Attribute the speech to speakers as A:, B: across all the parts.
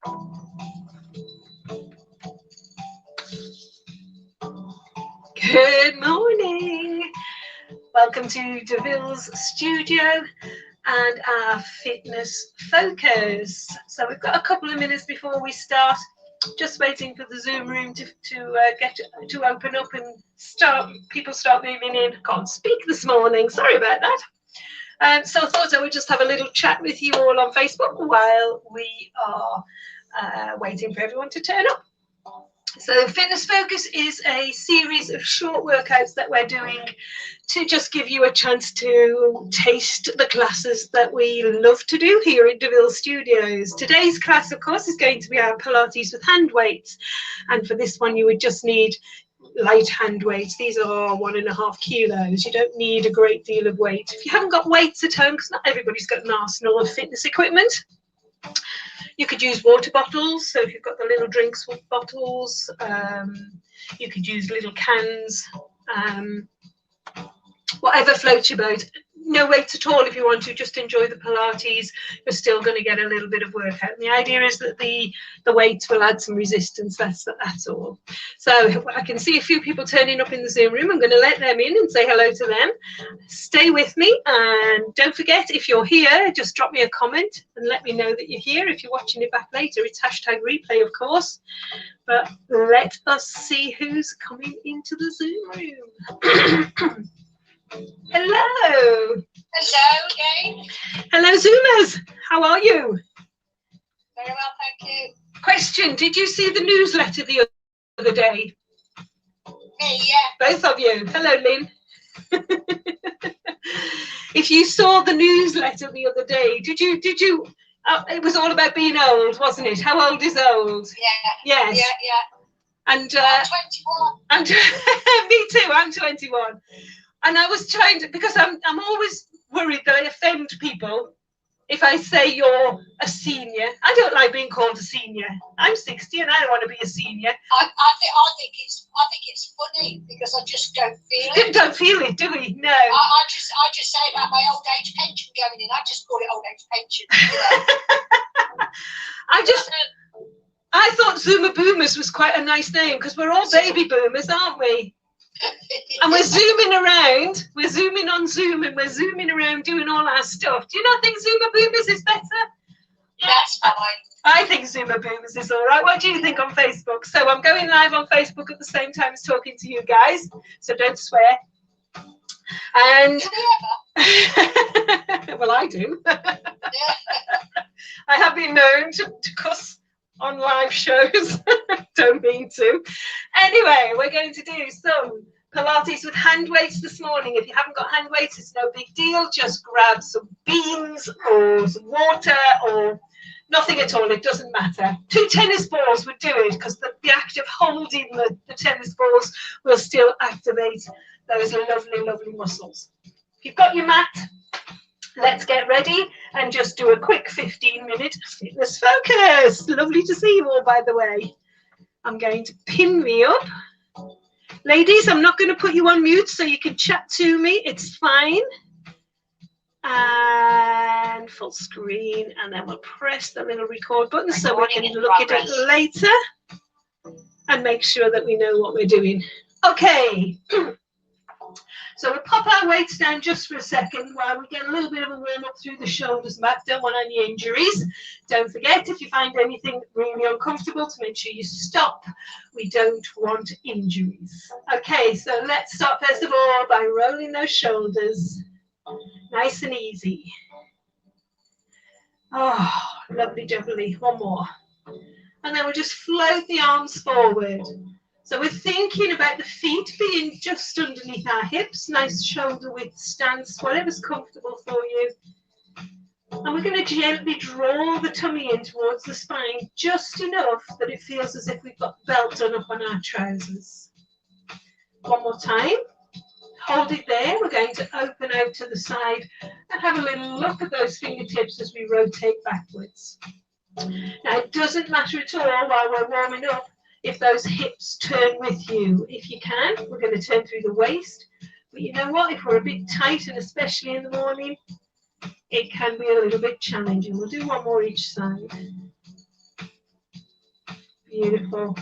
A: Good morning. Welcome to Deville's studio and our fitness focus. So we've got a couple of minutes before we start. Just waiting for the Zoom room to open up and people start moving in. Can't speak this morning. Sorry about that. So I thought I would just have a little chat with you all on Facebook while we are waiting for everyone to turn up. So Fitness Focus is a series of short workouts that we're doing to just give you a chance to taste the classes that we love to do here at Deville Studios. Today's class, of course, is going to be our Pilates with hand weights. And for this one, you would just need light hand weights. These are 1.5 kilos. You don't need a great deal of weight. If you haven't got weights at home, because not everybody's got an arsenal of fitness equipment, you could use water bottles. So if you've got the little drinks bottles, you could use little cans, whatever floats your boat. No weights at all if you want to, just enjoy the Pilates. You're still going to get a little bit of workout. And the idea is that the weights will add some resistance, that's all. So I can see a few people turning up in the Zoom room. I'm going to let them in and say hello to them. Stay with me, and don't forget, if you're here, just drop me a comment and let me know that you're here. If you're watching it back later, it's #replay, of course. But let us see who's coming into the Zoom room. Hello.
B: Hello again.
A: Hello, Zoomers. How are you?
B: Very well, thank you.
A: Question: did you see the newsletter the other day?
B: Me, yeah.
A: Both of you. Hello, Lynn. If you saw the newsletter the other day, did you? It was all about being old, wasn't it? How old is old?
B: Yeah.
A: Yes.
B: Yeah.
A: And
B: I'm 21.
A: Me too. I'm 21. And I was trying to, because I'm always worried that I offend people if I say you're a senior. I don't like being called a senior. I'm 60 and I don't want to be a senior.
B: I think it's funny because I just don't feel it.
A: Don't feel it, do we? No.
B: I just say about my old age pension going in. I just call it old age pension. You know?
A: I thought Zoomer Boomers was quite a nice name because we're all baby boomers, aren't we? And we're zooming around, we're zooming on Zoom, and we're zooming around doing all our stuff. Do you not think Zoomer Boomers is better?
B: That's fine.
A: I think Zoomer Boomers is all right. What do you think on Facebook? So I'm going live on Facebook at the same time as talking to you guys, so don't swear. And
B: Do we ever?
A: well, I do.
B: Yeah.
A: I have been known to cuss on live shows. Don't mean to. Anyway, we're going to do some Pilates with hand weights this morning. If you haven't got hand weights, it's no big deal. Just grab some beans or some water or nothing at all. It doesn't matter. 2 tennis balls would do it because the act of holding the tennis balls will still activate those lovely, lovely muscles. If you've got your mat, let's get ready and just do a quick 15-minute fitness focus. Lovely to see you all, by the way. I'm going to pin me up. Ladies, I'm not going to put you on mute so you can chat to me. It's fine. And full screen. And then we'll press the little record button so we can look at it later and make sure that we know what we're doing. Okay. So we'll pop our weights down just for a second while we get a little bit of a warm up through the shoulders and back. Don't want any injuries. Don't forget, if you find anything really uncomfortable, to make sure you stop. We don't want injuries. Okay, so let's start first of all by rolling those shoulders. Nice and easy. Oh, lovely jubbly. One more. And then we'll just float the arms forward. So we're thinking about the feet being just underneath our hips, nice shoulder width stance, whatever's comfortable for you. And we're going to gently draw the tummy in towards the spine, just enough that it feels as if we've got the belt done up on our trousers. One more time. Hold it there. We're going to open out to the side and have a little look at those fingertips as we rotate backwards. Now, it doesn't matter at all while we're warming up if those hips turn with you. If you can, we're going to turn through the waist. But you know what? If we're a bit tight, and especially in the morning, it can be a little bit challenging. We'll do one more each side. Beautiful.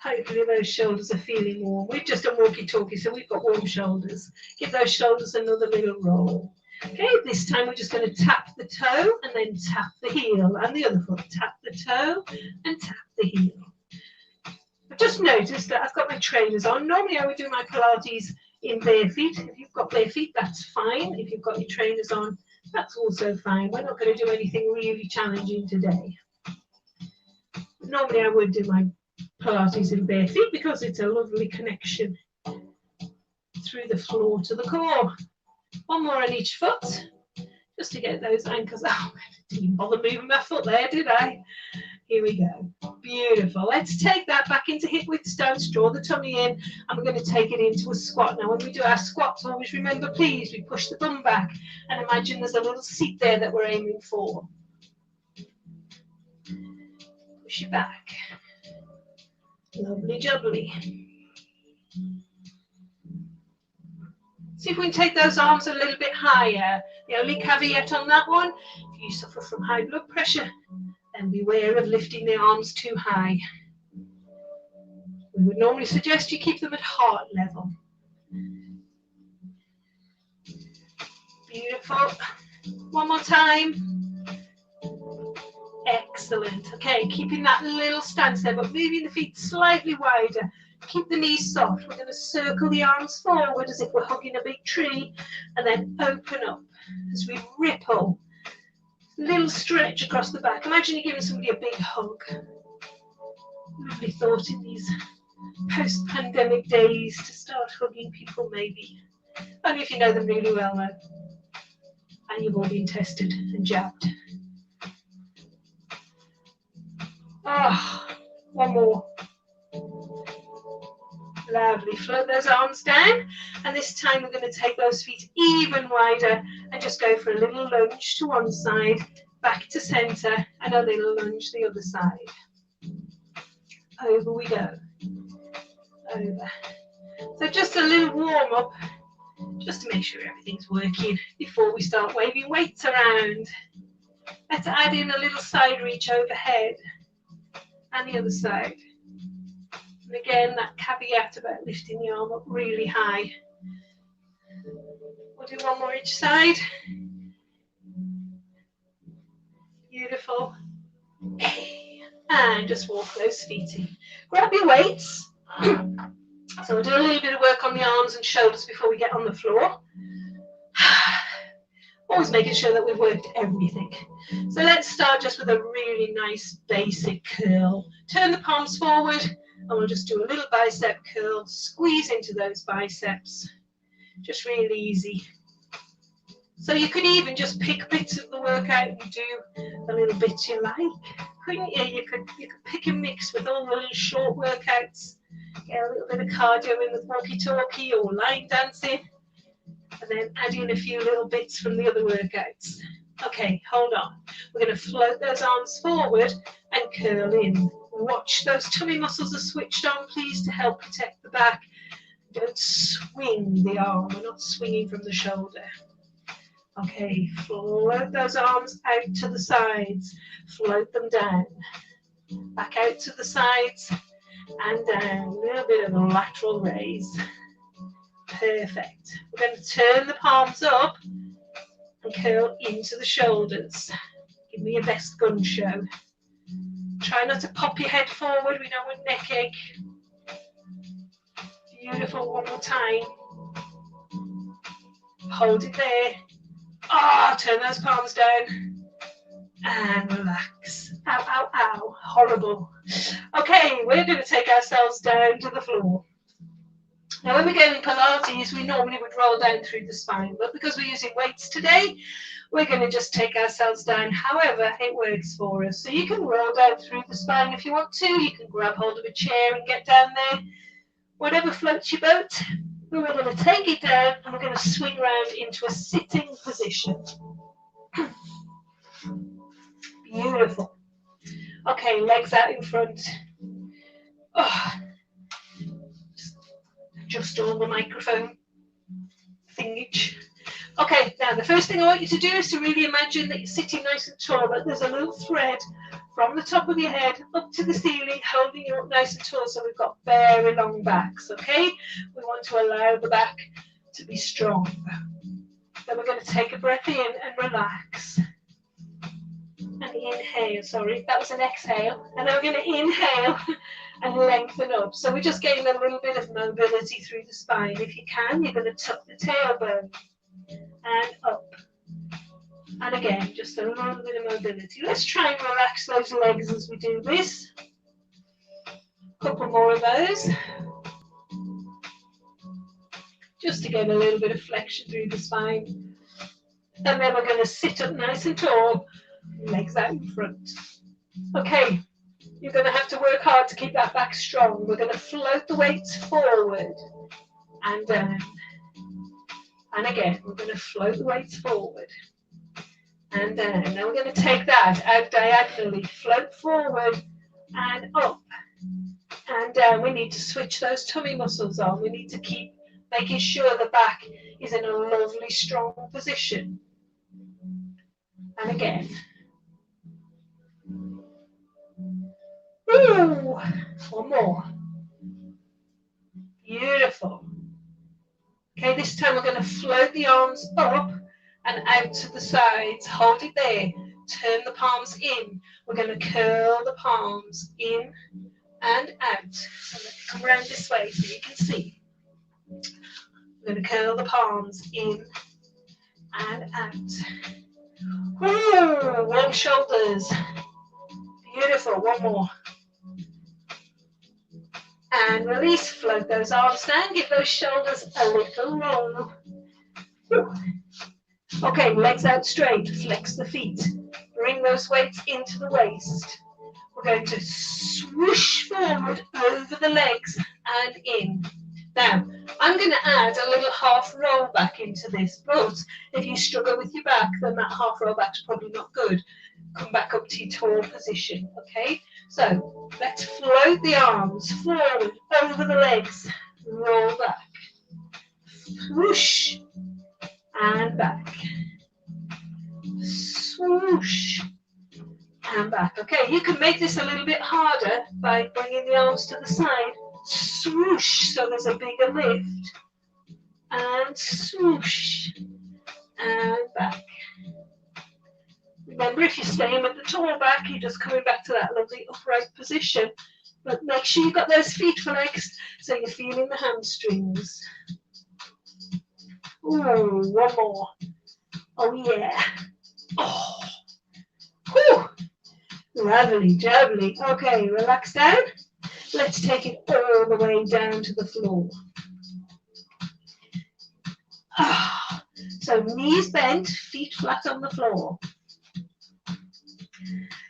A: Hopefully those shoulders are feeling warm. We've just done walkie-talkie, so we've got warm shoulders. Give those shoulders another little roll. Okay, this time we're just going to tap the toe and then tap the heel, and the other foot. Tap the toe and tap the heel. I've just noticed that I've got my trainers on. Normally I would do my Pilates in bare feet. If you've got bare feet, that's fine. If you've got your trainers on, that's also fine. We're not going to do anything really challenging today. Normally I would do my Pilates in bare feet because it's a lovely connection through the floor to the core. One more on each foot, just to get those ankles. Oh, I didn't even bother moving my foot there, did I? Here we go. Beautiful. Let's take that back into hip width stance, draw the tummy in, and we're going to take it into a squat. Now, when we do our squats, always remember, please, we push the bum back and imagine there's a little seat there that we're aiming for. Push it back. Lovely jubbly. See if we can take those arms a little bit higher. The only caveat on that one, if you suffer from high blood pressure, then beware of lifting the arms too high. We would normally suggest you keep them at heart level. Beautiful. One more time. Excellent. Okay, keeping that little stance there, but moving the feet slightly wider. Keep the knees soft. We're going to circle the arms forward as if we're hugging a big tree, and then open up as we ripple. Little stretch across the back. Imagine you're giving somebody a big hug. Lovely thought in these post-pandemic days to start hugging people, maybe. Only if you know them really well, though. And you've all been tested and jabbed. Ah, one more. Lovely. Float those arms down, and this time we're going to take those feet even wider and just go for a little lunge to one side, back to center, and a little lunge the other side. Over we go. Over. So just a little warm up, just to make sure everything's working before we start waving weights around. Let's add in a little side reach overhead and the other side. And again, that caveat about lifting the arm up really high. We'll do one more each side. Beautiful. And just walk those feet in. Grab your weights. So we'll do a little bit of work on the arms and shoulders before we get on the floor. Always making sure that we've worked everything. So let's start just with a really nice basic curl. Turn the palms forward, and we'll just do a little bicep curl. Squeeze into those biceps. Just really easy. So you could even just pick bits of the workout and do a little bit you like, couldn't you? You could pick and mix with all the little short workouts. Get a little bit of cardio in with walkie-talkie or line dancing, and then add in a few little bits from the other workouts. Okay, hold on. We're going to float those arms forward and curl in. Watch those tummy muscles are switched on, please, to help protect the back. Don't swing the arm. We're not swinging from the shoulder. Okay, float those arms out to the sides. Float them down. Back out to the sides and down. A little bit of a lateral raise. Perfect. We're going to turn the palms up and curl into the shoulders. Give me your best gun show. Try not to pop your head forward. We don't want neck ache. Beautiful. One more time. Hold it there. Ah, turn those palms down. And relax. Ow, ow, ow. Horrible. Okay, we're going to take ourselves down to the floor. Now, when we go in Pilates, we normally would roll down through the spine, but because we're using weights today, we're going to just take ourselves down however it works for us. So you can roll down through the spine if you want to. You can grab hold of a chair and get down there. Whatever floats your boat. We're going to take it down and we're going to swing around into a sitting position. Beautiful. Okay, legs out in front. Oh. Just on the microphone thingage. Okay, now the first thing I want you to do is to really imagine that you're sitting nice and tall, that there's a little thread from the top of your head up to the ceiling, holding you up nice and tall, so we've got very long backs, okay? We want to allow the back to be strong. Then we're going to take a breath in and relax. And inhale, sorry, that was an exhale. And then we're going to inhale and lengthen up. So we're just getting a little bit of mobility through the spine. If you can, you're going to tuck the tailbone and up. And again, just a little bit of mobility. Let's try and relax those legs as we do this. A couple more of those. Just to get a little bit of flexion through the spine. And then we're going to sit up nice and tall, legs out in front. Okay, you're going to have to work hard to keep that back strong. We're going to float the weights forward and down. And again, we're going to float the weights forward and down. Now we're going to take that out diagonally, float forward and up and down. We need to switch those tummy muscles on. We need to keep making sure the back is in a lovely, strong position. And again. Ooh, one more. Beautiful. Okay, this time we're going to float the arms up and out to the sides. Hold it there. Turn the palms in. We're going to curl the palms in and out. So let me come around this way so you can see. We're going to curl the palms in and out. Ooh, long shoulders. Beautiful. One more. And release. Float those arms down. Give those shoulders a little roll. Okay, legs out straight. Flex the feet. Bring those weights into the waist. We're going to swoosh forward over the legs and in. Now, I'm going to add a little half roll back into this, but if you struggle with your back, then that half roll back's probably not good. Come back up to your tall position, okay? So, let's float the arms forward over the legs, roll back, swoosh, and back, swoosh, and back. Okay, you can make this a little bit harder by bringing the arms to the side. Swoosh, so there's a bigger lift, and swoosh, and back. Remember, if you're staying with the tall back, you're just coming back to that lovely upright position, but make sure you've got those feet flexed so you're feeling the hamstrings. Ooh, one more. Oh yeah. Oh. Whew. Lovely, jubbly. Okay, relax down. Let's take it all the way down to the floor. So knees bent, feet flat on the floor.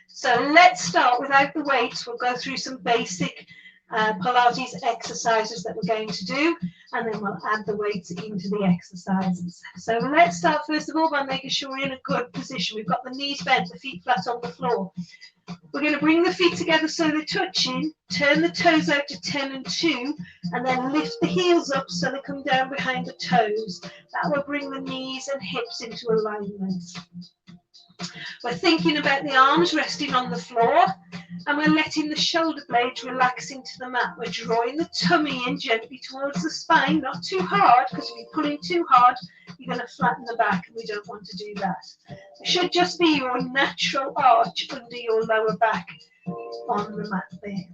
A: So let's start without the weights. We'll go through some basic Pilates exercises that we're going to do, and then we'll add the weights into the exercises. So let's start first of all by making sure we're in a good position. We've got the knees bent, the feet flat on the floor. We're going to bring the feet together so they're touching, turn the toes out to 10 and 2, and then lift the heels up so they come down behind the toes. That will bring the knees and hips into alignment. We're thinking about the arms resting on the floor, and we're letting the shoulder blades relax into the mat. We're drawing the tummy in gently towards the spine, not too hard, because if you're pulling too hard, you're going to flatten the back, and we don't want to do that. It should just be your natural arch under your lower back on the mat there.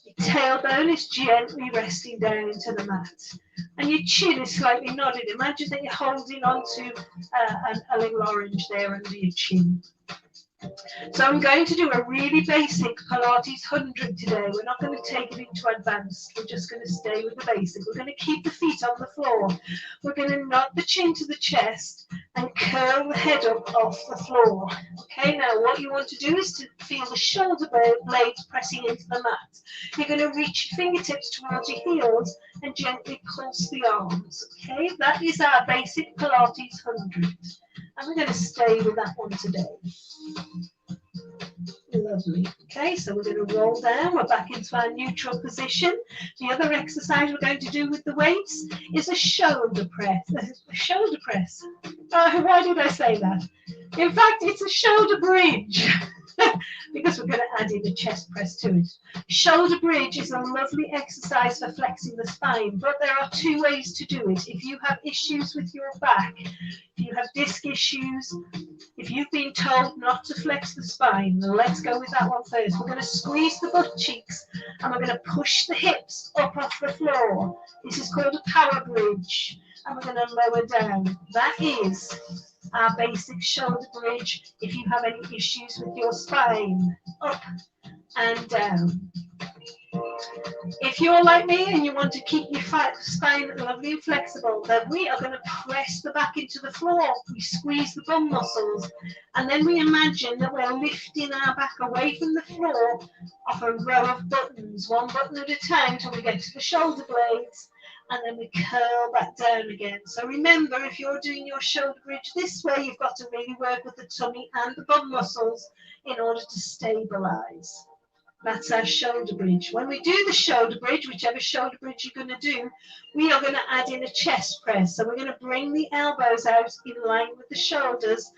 A: Your tailbone is gently resting down into the mat, and your chin is slightly nodded. Imagine that you're holding onto a little orange there under your chin. So I'm going to do a really basic Pilates 100 today. We're not going to take it into advanced. We're just going to stay with the basic. We're going to keep the feet on the floor. We're going to nod the chin to the chest and curl the head up off the floor. Okay, now what you want to do is to feel the shoulder blades pressing into the mat. You're going to reach your fingertips towards your heels and gently pulse the arms. Okay, that is our basic Pilates 100. And we're going to stay with that one today. Lovely. Okay, so we're going to roll down. We're back into our neutral position. The other exercise we're going to do with the weights is a shoulder press. A shoulder press. Why did I say that? In fact, it's a shoulder bridge because we're going to add in a chest press to it. Shoulder bridge is a lovely exercise for flexing the spine, but there are two ways to do it. If you have issues with your back, if you have disc issues, if you've been told not to flex the spine, let's go with that one first. We're going to squeeze the butt cheeks and we're going to push the hips up off the floor. This is called a power bridge, and we're going to lower down. That is our basic shoulder bridge if you have any issues with your spine. Up and down. If you're like me and you want to keep your spine lovely and flexible, then we are going to press the back into the floor. We squeeze the bum muscles, and then we imagine that we're lifting our back away from the floor off a row of buttons, one button at a time till we get to the shoulder blades, and then we curl back down again. So remember, if you're doing your shoulder bridge this way, you've got to really work with the tummy and the bum muscles in order to stabilize. That's our shoulder bridge. When we do the shoulder bridge, whichever shoulder bridge you're going to do, we are going to add in a chest press. So we're going to bring the elbows out in line with the shoulders,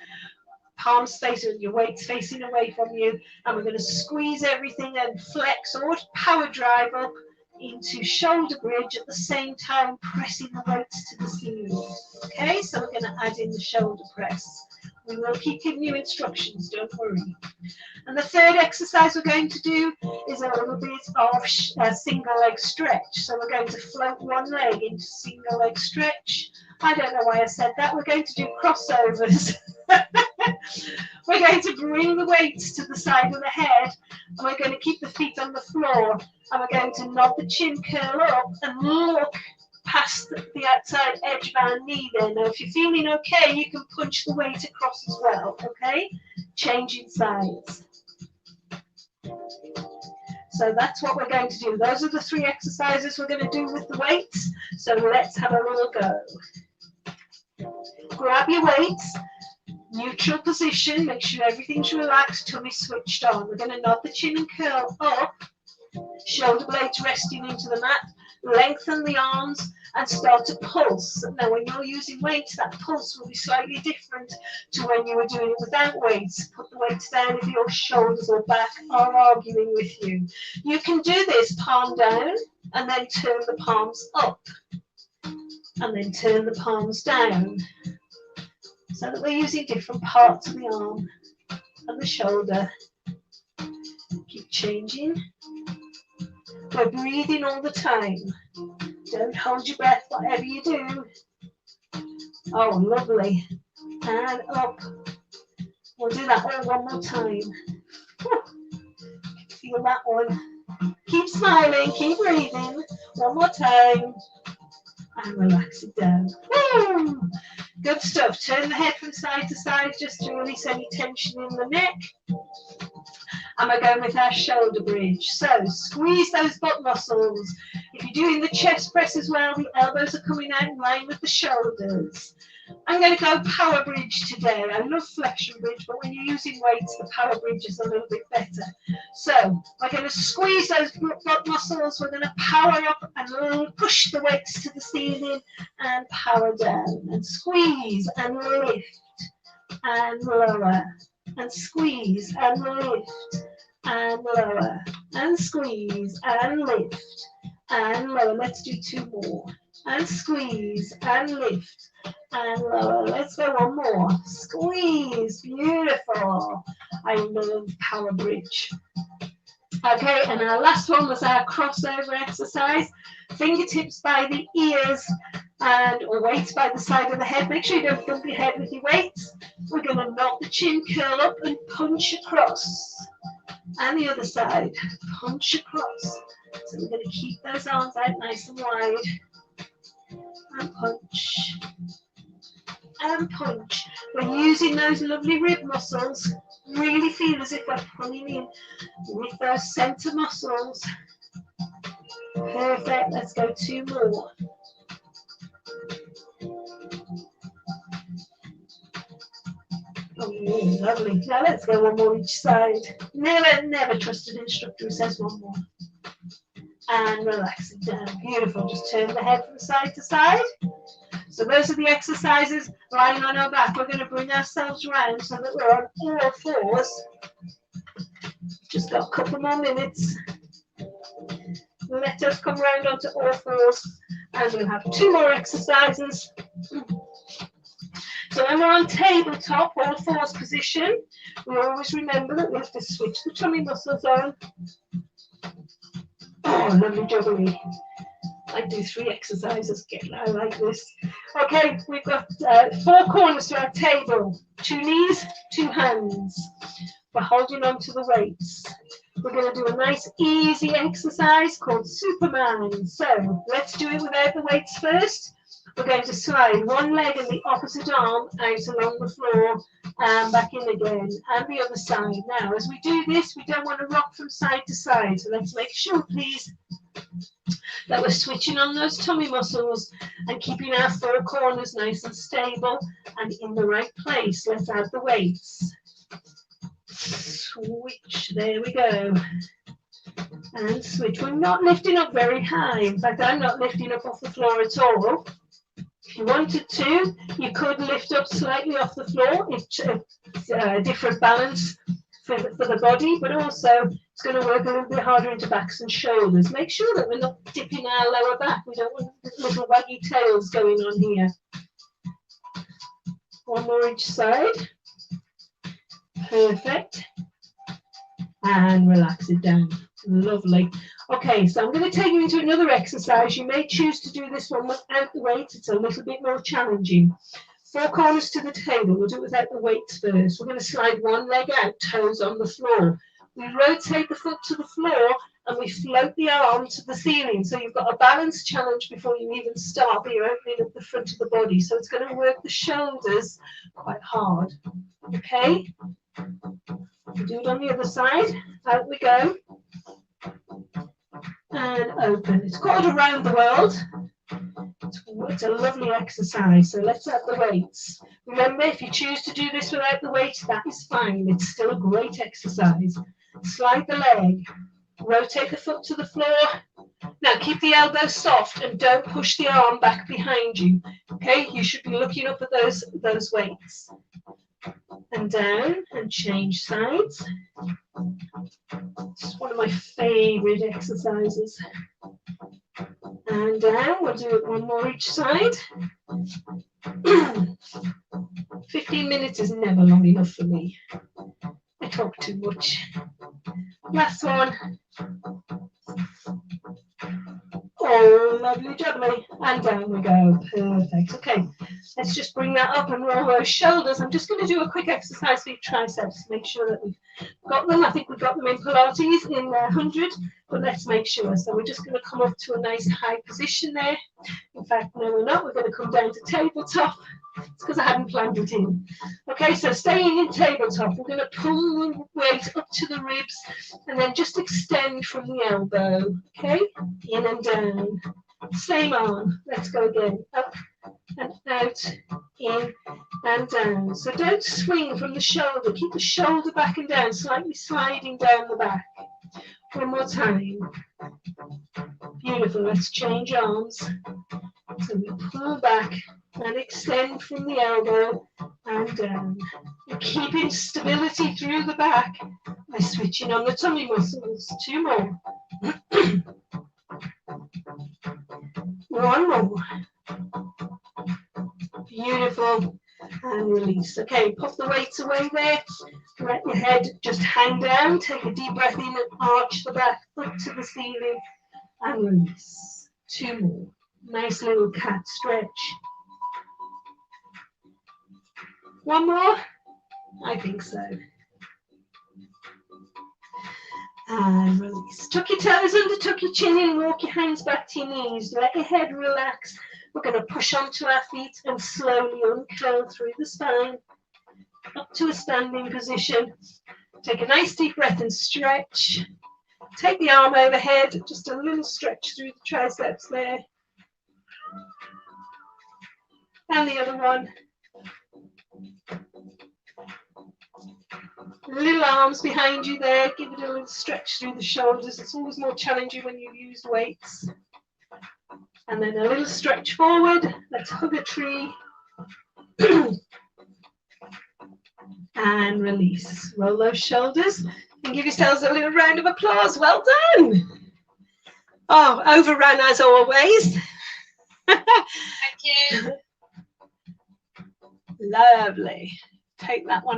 A: palms facing, your weights facing away from you, and we're going to squeeze everything and flex or power drive up into shoulder bridge at the same time pressing the weights to the ceiling. Okay, so we're going to add in the shoulder press. We will keep giving you instructions, don't worry. And the third exercise we're going to do is a little bit of a single leg stretch. So we're going to float one leg into single leg stretch. I don't know why I said that. We're going to do crossovers. We're going to bring the weights to the side of the head, and we're going to keep the feet on the floor, and we're going to nod the chin, curl up, and look past the outside edge of our knee there. Now, if you're feeling okay, you can punch the weight across as well, okay? Changing sides. So that's what we're going to do. Those are the three exercises we're going to do with the weights. So let's have a little go. Grab your weights, neutral position, make sure everything's relaxed, tummy switched on. We're going to nod the chin and curl up, shoulder blades resting into the mat, lengthen the arms and start to pulse. Now when you're using weights, that pulse will be slightly different to when you were doing it without weights. Put the weights down if your shoulders or back are arguing with you. You can do this palm down and then turn the palms up and then turn the palms down, so that we're using different parts of the arm and the shoulder. Keep changing. We're breathing all the time. Don't hold your breath, whatever you do. Oh, lovely. And up. We'll do that all one more time. Feel that one. Keep smiling, keep breathing. One more time. And relax it down. Woo! Good stuff. Turn the head from side to side just to release any tension in the neck. And we're going with our shoulder bridge. So squeeze those butt muscles. If you're doing the chest press as well, the elbows are coming out in line with the shoulders. I'm going to go power bridge today. I love flexion bridge, but when you're using weights, the power bridge is a little bit better. So we're going to squeeze those butt muscles. We're going to power up and push the weights to the ceiling and power down. And squeeze and lift and lower. And squeeze and lift and lower. And squeeze and lift and lower. Let's do two more. And squeeze and lift and lower. Let's go one more. Squeeze. Beautiful. I love power bridge. Okay, and our last one was our crossover exercise. Fingertips by the ears and weights by the side of the head. Make sure you don't bump your head with your weights. We're going to knock the chin, curl up and punch across. And the other side, punch across. So we're going to keep those arms out nice and wide. And punch. And punch. We're using those lovely rib muscles. Really feel as if we're pulling in with those center muscles. Perfect. Let's go two more. Oh, lovely. Now let's go one more each side. Never trust an instructor who says one more. And relax it down. Beautiful. Just turn the head from side to side. So those are the exercises. Lying on our back, we're going to bring ourselves around so that we're on all fours. Just got a couple more minutes. Let us come round onto all fours and we'll have 2 more exercises. So when we're on tabletop, all fours position, we always remember that we have to switch the tummy muscles on. Oh, lovely jubbly. I do 3 exercises, I like this. Okay, we've got 4 corners to our table, 2 knees, 2 hands. We're holding on to the weights. We're going to do a nice easy exercise called Superman. So let's do it without the weights first. We're going to slide one leg and the opposite arm out along the floor and back in again, and the other side. Now, as we do this, we don't want to rock from side to side. So let's make sure, please, that we're switching on those tummy muscles and keeping our 4 corners nice and stable and in the right place. Let's add the weights. Switch, there we go. And switch. We're not lifting up very high. In fact, I'm not lifting up off the floor at all. If you wanted to, you could lift up slightly off the floor. It's a different balance for the body, but also it's going to work a little bit harder into backs and shoulders. Make sure that we're not dipping our lower back. We don't want little waggy tails going on here. One more each side. Perfect. And relax it down. Lovely. Okay, so I'm going to take you into another exercise. You may choose to do this one without the weights. It's a little bit more challenging. 4 corners to the table. We'll do it without the weights first. We're going to slide one leg out, toes on the floor. We rotate the foot to the floor and we float the arm to the ceiling. So you've got a balance challenge before you even start, but you're opening up the front of the body. So it's going to work the shoulders quite hard. Okay? We'll do it on the other side. Out we go. And open. It's called Around the World. It's a lovely exercise. So let's add the weights. Remember, if you choose to do this without the weights, that is fine. It's still a great exercise. Slide the leg. Rotate the foot to the floor. Now keep the elbow soft and don't push the arm back behind you. Okay, you should be looking up at those weights. And down and change sides. It's one of my favorite exercises. And down, we'll do it one more each side. 15 minutes is never long enough for me. I talk too much. Last one. Oh, lovely jubbly. And down we go. Perfect. Okay, let's just bring that up and roll those shoulders. I'm just going to do a quick exercise for your triceps to make sure that we've got them. I think we've got them in Pilates in 100, but let's make sure. So we're just going to come up to a nice high position there. In fact, no, we're not. We're going to come down to tabletop. It's because I hadn't planned it in. Okay, so staying in tabletop, we're going to pull the weight up to the ribs and then just extend from the elbow. Okay, in and down. Same arm. Let's go again. Up and out, in and down. So don't swing from the shoulder. Keep the shoulder back and down, slightly sliding down the back. One more time. Beautiful. Let's change arms. So we pull back and extend from the elbow and down. And keeping stability through the back by switching on the tummy muscles. 2 more. One more. Beautiful. And release. Okay, pop the weights away there. Let your head just hang down. Take a deep breath in and arch the back up to the ceiling. And release. 2 more. Nice little cat stretch. 1 more? I think so. And release. Tuck your toes under, tuck your chin in, walk your hands back to your knees. Let your head relax. We're going to push onto our feet and slowly uncurl through the spine. Up to a standing position. Take a nice deep breath and stretch. Take the arm overhead, just a little stretch through the triceps there. And the other one. Little arms behind you there. Give it a little stretch through the shoulders. It's always more challenging when you use weights. And then a little stretch forward. Let's hug a tree. And release. Roll those shoulders And give yourselves a little round of applause. Well done. Oh, overrun as always.
B: Thank you.
A: Lovely. Take that one